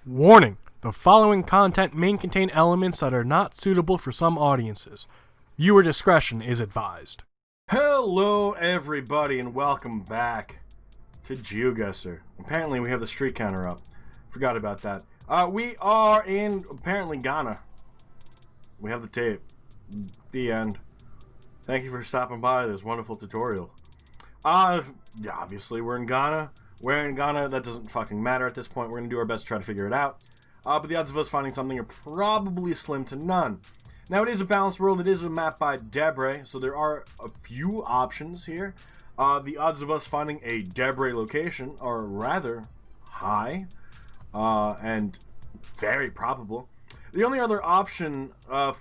Warning! The following content may contain elements that are not suitable for some audiences. Viewer discretion is advised. Hello everybody and welcome back to Geoguessr. Apparently we have the streak counter up. Forgot about that. We are in, apparently, Ghana. We have the tape. The end. Thank you for stopping by this wonderful tutorial. Yeah, obviously we're in Ghana. Where in Ghana, that doesn't fucking matter at this point. We're going to do our best to try to figure it out. But the odds of us finding something are probably slim to none. Now, it is a balanced world. It is a map by Debray, so there are a few options here. The odds of us finding a Debray location are rather high and very probable. The only other option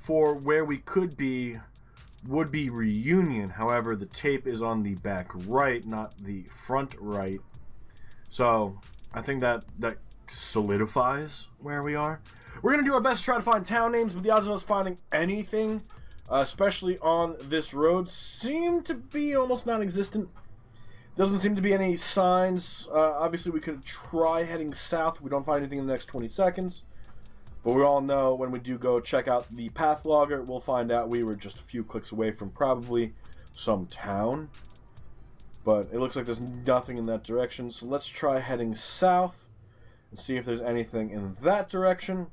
for where we could be would be Reunion. However, the tape is on the back right, not the front right. So, I think that solidifies where we are. We're going to do our best to try to find town names, but the odds of us finding anything, especially on this road, seem to be almost non-existent. Doesn't seem to be any signs. Obviously, we could try heading south if we don't find anything in the next 20 seconds. But we all know when we do go check out the path logger, we'll find out we were just a few clicks away from probably some town. But it looks like there's nothing in that direction, so let's try heading south and see if there's anything in that direction.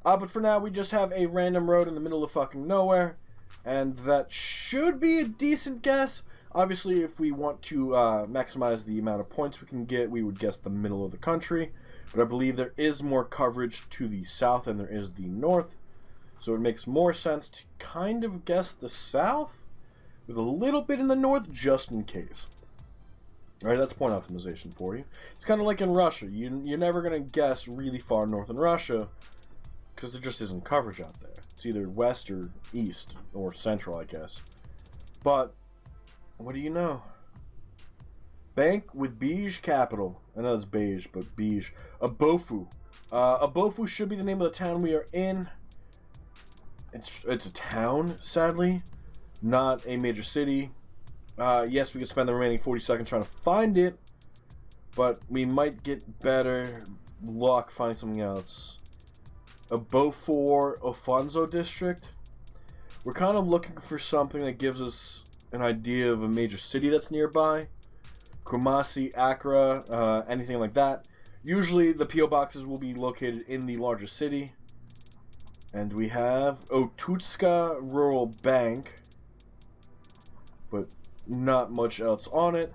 But for now, we just have a random road in the middle of fucking nowhere, and that should be a decent guess. Obviously, if we want to maximize the amount of points we can get, we would guess the middle of the country. But I believe there is more coverage to the south than there is the north, so it makes more sense to kind of guess the south with a little bit in the north, just in case. Alright, that's point optimization for you. It's kind of like in Russia. You're never going to guess really far north in Russia, because there just isn't coverage out there. It's either west or east, or central, I guess. But, what do you know? Bank with beige capital. I know it's beige, but beige. Abofu. Abofu should be the name of the town we are in. It's a town, sadly. Not a major city. Yes, we can spend the remaining 40 seconds trying to find it, but we might get better luck finding something else. A Beaufort Ofonso district. We're kind of looking for something that gives us an idea of a major city that's nearby. Kumasi, Accra, anything like that. Usually the P.O. boxes will be located in the larger city. And we have Otutska Rural Bank, but not much else on it.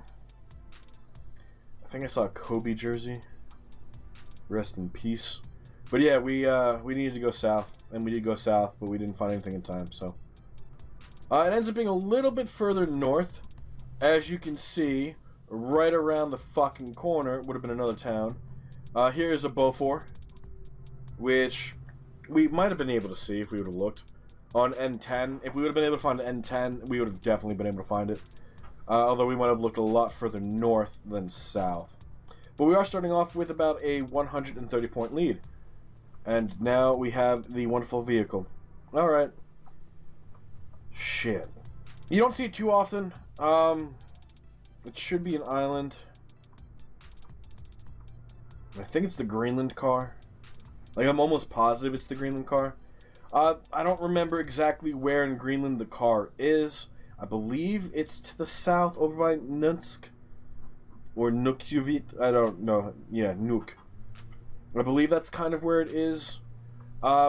I think I saw a Kobe jersey. Rest in peace. But yeah, we needed to go south, and we did go south, but we didn't find anything in time, so. It ends up being a little bit further north. As you can see, right around the fucking corner would have been another town. Here is a Beaufort, which we might have been able to see if we would have looked. On N10, if we would have been able to find N10, we would have definitely been able to find it. Although we might have looked a lot further north than south. But we are starting off with about a 130 point lead. And now we have the wonderful vehicle. Alright. Shit. You don't see it too often. It should be an island. I think it's the Greenland car. Like, I'm almost positive it's the Greenland car. I don't remember exactly where in Greenland the car is. I believe it's to the south over by Nunsk. Or Nukjuvit. I don't know. Yeah, Nuuk. I believe that's kind of where it is.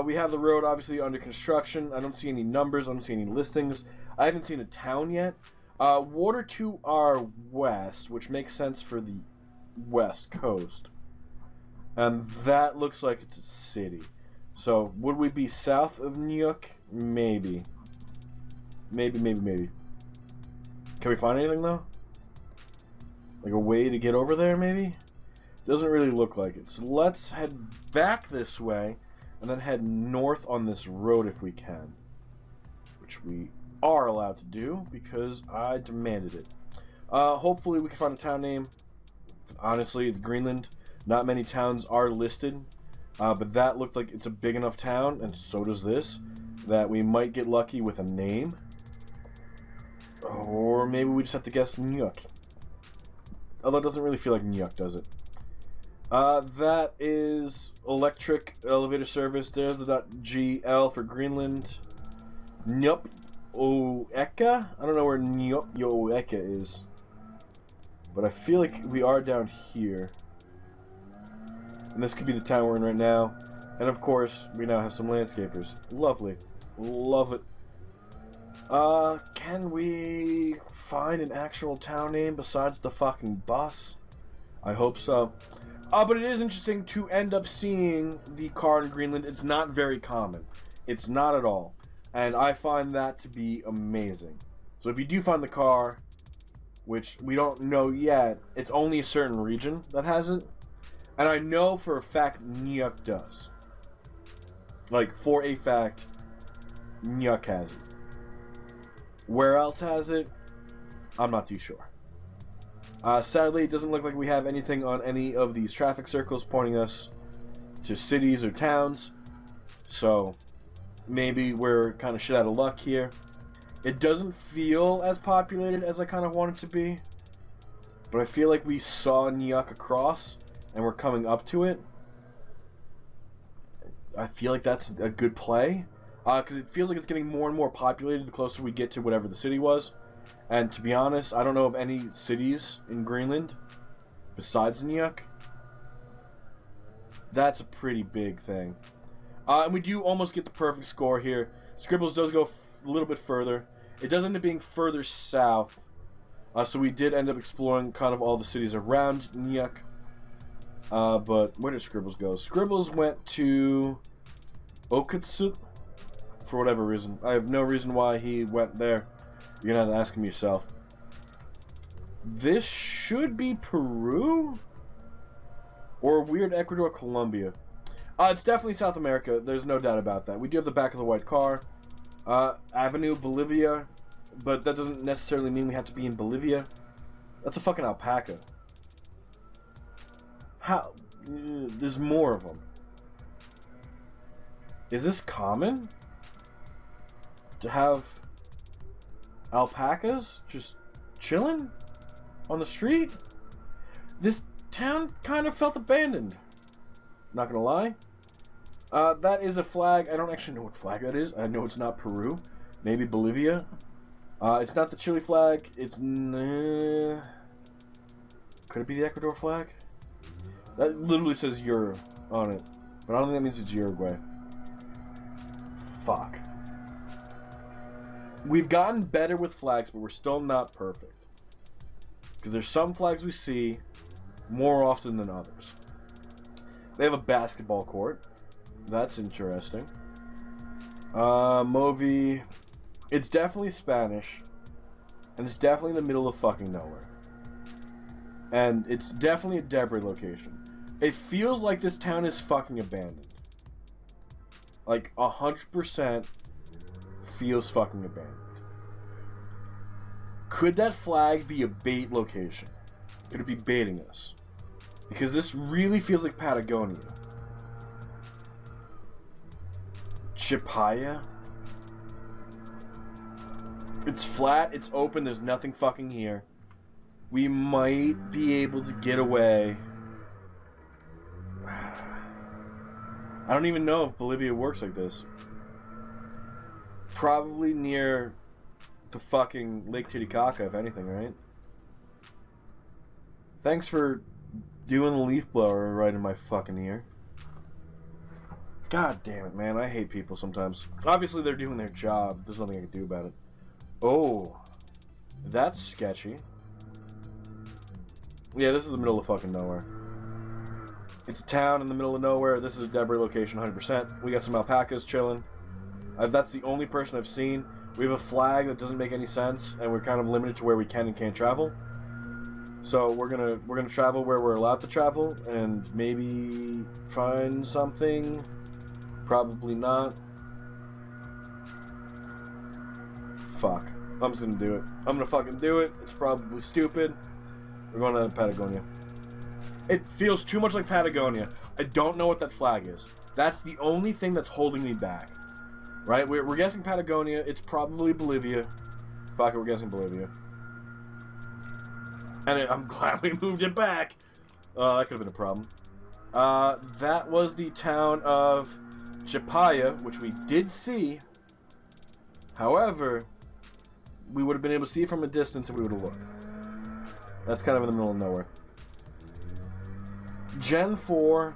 We have the road obviously under construction. I don't see any numbers. I don't see any listings. I haven't seen a town yet. Water to our west, which makes sense for the west coast. And that looks like it's a city. So, would we be south of Nuuk? Maybe. Maybe. Can we find anything, though? Like a way to get over there, maybe? Doesn't really look like it. So let's head back this way, and then head north on this road if we can. Which we are allowed to do, because I demanded it. Hopefully we can find a town name. Honestly, it's Greenland. Not many towns are listed. But that looked like it's a big enough town, and so does this, that we might get lucky with a name. Or maybe we just have to guess Nuuk. Although it doesn't really feel like Nuuk, does it? That is electric elevator service. There's the .gl for Greenland. Nyup Oeka? I don't know where Nyup Oeka is. But I feel like we are down here. And this could be the town we're in right now. And of course, we now have some landscapers. Lovely. Love it. Can we find an actual town name besides the fucking bus? I hope so. But it is interesting to end up seeing the car in Greenland. It's not very common. It's not at all. And I find that to be amazing. So if you do find the car, which we don't know yet, it's only a certain region that has it. And I know for a fact Nuuk does. Like, for a fact, Nuuk has it. Where else has it? I'm not too sure. Sadly, it doesn't look like we have anything on any of these traffic circles pointing us to cities or towns. So, maybe we're kind of shit out of luck here. It doesn't feel as populated as I kind of want it to be. But I feel like we saw Nuuk across, and we're coming up to it. I feel like that's a good play. Because it feels like it's getting more and more populated the closer we get to whatever the city was. And to be honest, I don't know of any cities in Greenland besides Nuuk. That's a pretty big thing. And we do almost get the perfect score here. Scribbles does go a little bit further. It does end up being further south. So we did end up exploring kind of all the cities around Nuuk. But where did Scribbles go? Scribbles went to Okitsut for whatever reason. I have no reason why he went there. You're gonna have to ask him yourself. This should be Peru? Or weird Ecuador, Colombia. It's definitely South America. There's no doubt about that. We do have the back of the white car. Avenue, Bolivia. But that doesn't necessarily mean we have to be in Bolivia. That's a fucking alpaca. How? There's more of them. Is this common? To have alpacas just chilling on the street? This town kind of felt abandoned. Not gonna lie. That is a flag. I don't actually know what flag that is. I know it's not Peru. Maybe Bolivia. It's not the Chile flag. It's... could it be the Ecuador flag? That literally says Euro on it. But I don't think that means it's Uruguay. Fuck. We've gotten better with flags, but we're still not perfect. Because there's some flags we see more often than others. They have a basketball court. That's interesting. Movi. It's definitely Spanish. And it's definitely in the middle of fucking nowhere. And it's definitely a debris location. It feels like this town is fucking abandoned. Like, 100% feels fucking abandoned. Could that flag be a bait location? Could it be baiting us? Because this really feels like Patagonia. Chipaya? It's flat, it's open, there's nothing fucking here. We might be able to get away. I don't even know if Bolivia works like this. Probably near the fucking Lake Titicaca, if anything, right? Thanks for doing the leaf blower right in my fucking ear. God damn it, man. I hate people sometimes. Obviously, they're doing their job. There's nothing I can do about it. Oh. That's sketchy. Yeah, this is the middle of fucking nowhere. It's a town in the middle of nowhere. This is a debris location, 100%. We got some alpacas chilling. That's the only person I've seen. We have a flag that doesn't make any sense, and we're kind of limited to where we can and can't travel. So we're gonna travel where we're allowed to travel, and maybe find something. Probably not. Fuck. I'm just gonna do it. I'm gonna fucking do it. It's probably stupid. We're going to Patagonia. It feels too much like Patagonia. I don't know what that flag is. That's the only thing that's holding me back. Right? We're guessing Patagonia. It's probably Bolivia. Fuck it, we're guessing Bolivia. And I'm glad we moved it back. That could have been a problem. That was the town of Chapaya, which we did see. However, we would have been able to see it from a distance if we would have looked. That's kind of in the middle of nowhere. Gen 4,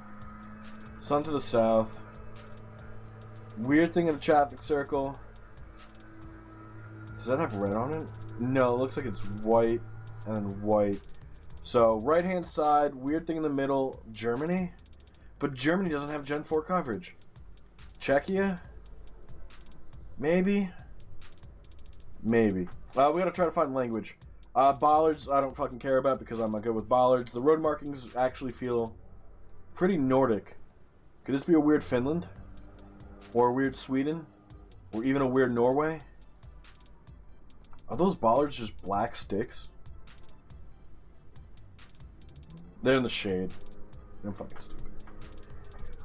sun to the south. Weird thing in the traffic circle. Does that have red on it? No, it looks like it's white and white. So, right-hand side, weird thing in the middle, Germany. But Germany doesn't have Gen 4 coverage. Czechia? Maybe? Maybe. We gotta try to find language. Bollards, I don't fucking care about because I'm not good with bollards. The road markings actually feel pretty Nordic. Could this be a weird Finland? Or a weird Sweden? Or even a weird Norway? Are those bollards just black sticks? They're in the shade. I'm fucking stupid.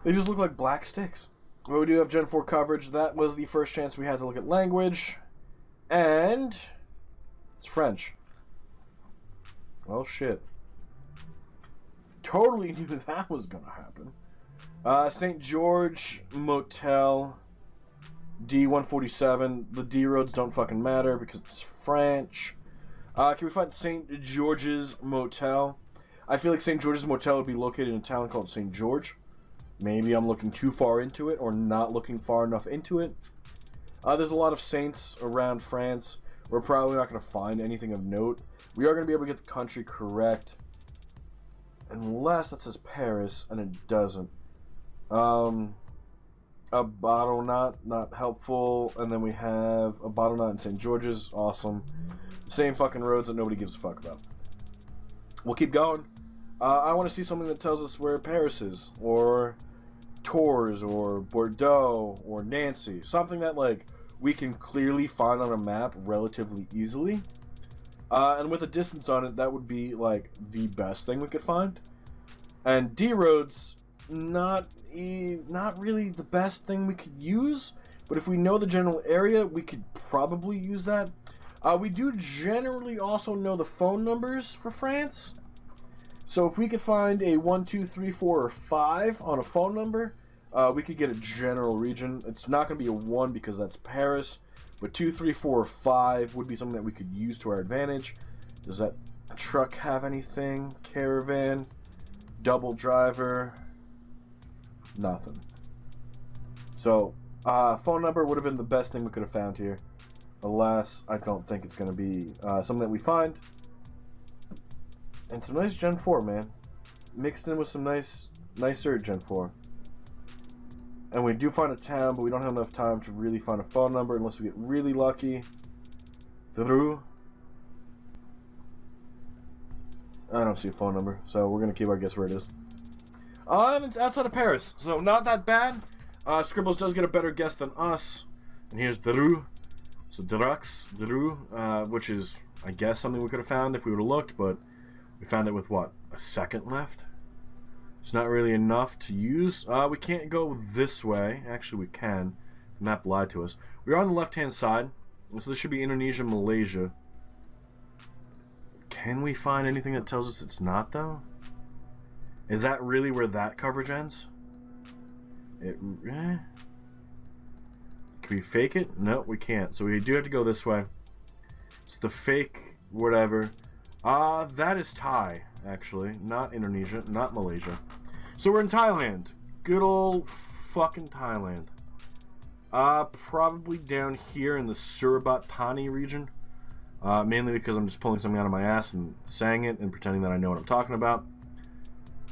They just look like black sticks. But we do have Gen 4 coverage. That was the first chance we had to look at language. And it's French. Well, shit. Totally knew that was gonna happen. St. George Motel D147. The D roads don't fucking matter because it's French. Can we find St. George's Motel? I feel like St. George's Motel would be located in a town called St. George. Maybe I'm looking too far into it or not looking far enough into it. There's a lot of saints around France. We're probably not going to find anything of note. We are going to be able to get the country correct. Unless that says Paris, and it doesn't. A bottle knot, not helpful. And then we have a bottle knot in St. George's. Awesome. Same fucking roads that nobody gives a fuck about. We'll keep going. I want to see something that tells us where Paris is. Or Tours, or Bordeaux, or Nancy. Something that, like, we can clearly find on a map relatively easily. And with a distance on it, that would be, like, the best thing we could find. And D roads, not really the best thing we could use. But if we know the general area, we could probably use that. We do generally also know the phone numbers for France. So if we could find a 1, 2, 3, 4, or 5 on a phone number, we could get a general region. It's not going to be a 1 because that's Paris, but 2, 3, 4, or 5 would be something that we could use to our advantage. Does that truck have anything? Caravan, double driver, nothing. So phone number would have been the best thing we could have found here. Alas, I don't think it's going to be something that we find. And some nice Gen 4, man. Mixed in with some nicer Gen 4. And we do find a town, but we don't have enough time to really find a phone number unless we get really lucky. Through. I don't see a phone number, so we're going to keep our guess where it is. And it's outside of Paris, so not that bad. Scribbles does get a better guess than us. And here's Dreux. So Dreux, which is, I guess, something we could have found if we would have looked, but we found it with, what, a second left? It's not really enough to use. We can't go this way. Actually, we can. The map lied to us. We're on the left-hand side, so this should be Indonesia, Malaysia. Can we find anything that tells us it's not, though? Is that really where that coverage ends? Can we fake it? No, we can't. So we do have to go this way. It's the fake whatever. That is Thai, actually. Not Indonesia, not Malaysia. So we're in Thailand. Good old fucking Thailand. Probably down here in the Surabat Thani region. Mainly because I'm just pulling something out of my ass and saying it and pretending that I know what I'm talking about.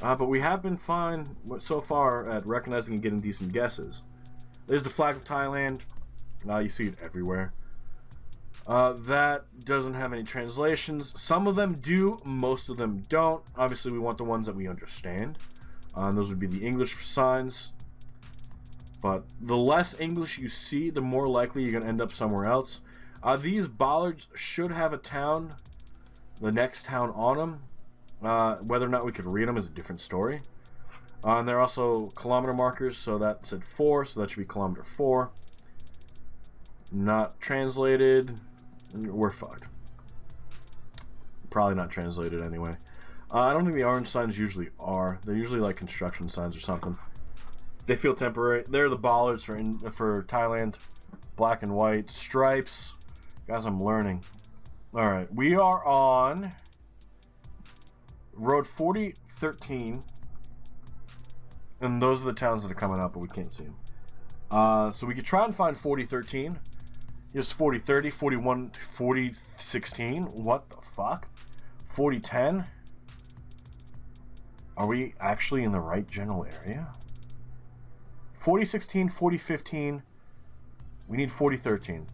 But we have been fine so far at recognizing and getting decent guesses. There's the flag of Thailand. You see it everywhere. That doesn't have any translations. Some of them do, most of them don't. Obviously, we want the ones that we understand. Those would be the English signs. But the less English you see, the more likely you're going to end up somewhere else. These bollards should have a town, the next town on them. Whether or not we could read them is a different story. And they're also kilometer markers, so that said 4, so that should be kilometer 4. Not translated. We're fucked. Probably not translated anyway. I don't think the orange signs usually are. They're usually like construction signs or something. They feel temporary. They're the bollards for Thailand. Black and white stripes. Guys, I'm learning. All right, we are on road 4013, and those are the towns that are coming up, but we can't see them. So we could try and find 4013. Here's 4030, 41, 4016. What the fuck? 4010. Are we actually in the right general area? 4016, 4015. We need 4013.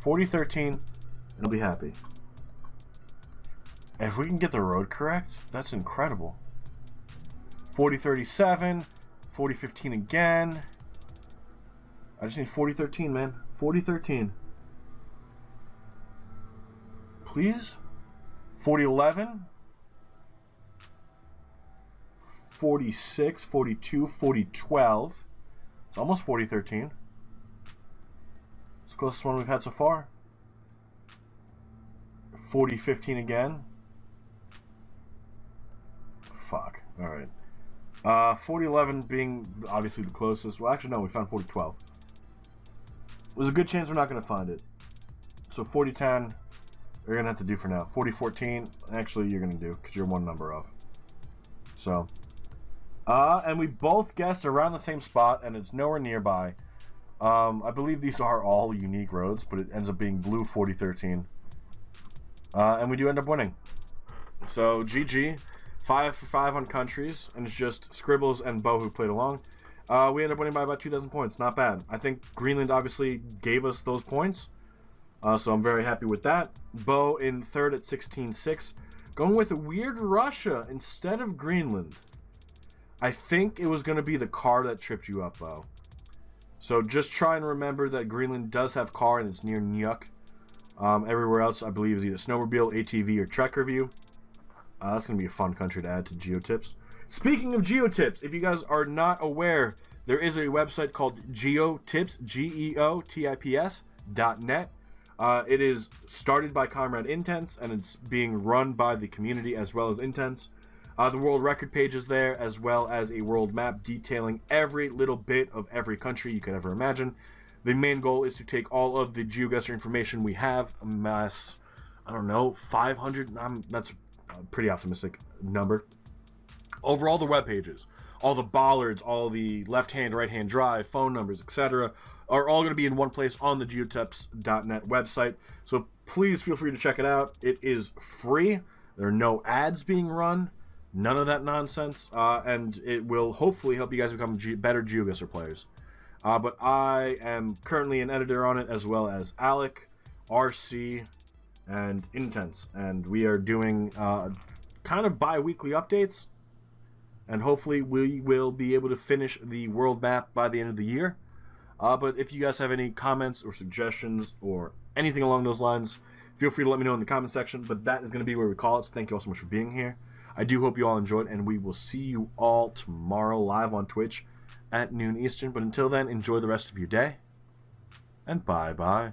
4013, and I'll be happy. If we can get the road correct, that's incredible. 4037, 4015 again. I just need 4013, man. 4013. Please? 4011. 46, 42, 4012. It's almost 4013. It's the closest one we've had so far. 4015 again. Fuck. Alright. 4011 being obviously the closest. Well, actually, no, we found 4012. There's a good chance we're not going to find it. So 4010, you're going to have to do for now. 4014, actually, you're going to do because you're one number off. So, and we both guessed around the same spot, and it's nowhere nearby. I believe these are all unique roads, but it ends up being blue 4013. And we do end up winning. So, GG. 5 for 5 on countries, and it's just Scribbles and Bo who played along. We ended up winning by about 2,000 points. Not bad. I think Greenland obviously gave us those points, so I'm very happy with that. Bo in third at 16.6. Going with a weird Russia instead of Greenland. I think it was going to be the car that tripped you up, Bo. So just try and remember that Greenland does have car, and it's near Nuuk. Everywhere else, I believe, is either snowmobile, ATV, or Trekker View. That's going to be a fun country to add to GeoTips. Speaking of GeoTips, if you guys are not aware, there is a website called GeoTips, GeoTips.net. It is started by Comrade Intense, and it's being run by the community as well as Intense. The world record page is there, as well as a world map detailing every little bit of every country you could ever imagine. The main goal is to take all of the Geoguessr information we have, amass, I don't know, 500, that's pretty optimistic number, over all the web pages. All the bollards, all the left-hand, right-hand drive, phone numbers, etc. are all going to be in one place on the geotips.net website. So please feel free to check it out. It is free. There are no ads being run. None of that nonsense. And it will hopefully help you guys become better Geoguessr players. But I am currently an editor on it, as well as Alec, RC, and Intense, and we are doing kind of bi-weekly updates, and hopefully we will be able to finish the world map by the end of the year. But if you guys have any comments or suggestions or anything along those lines, feel free to let me know in the comment section. But that is going to be where we call it, so thank you all so much for being here. I do hope you all enjoyed, and we will see you all tomorrow live on Twitch at noon Eastern. But until then, enjoy the rest of your day, and bye-bye.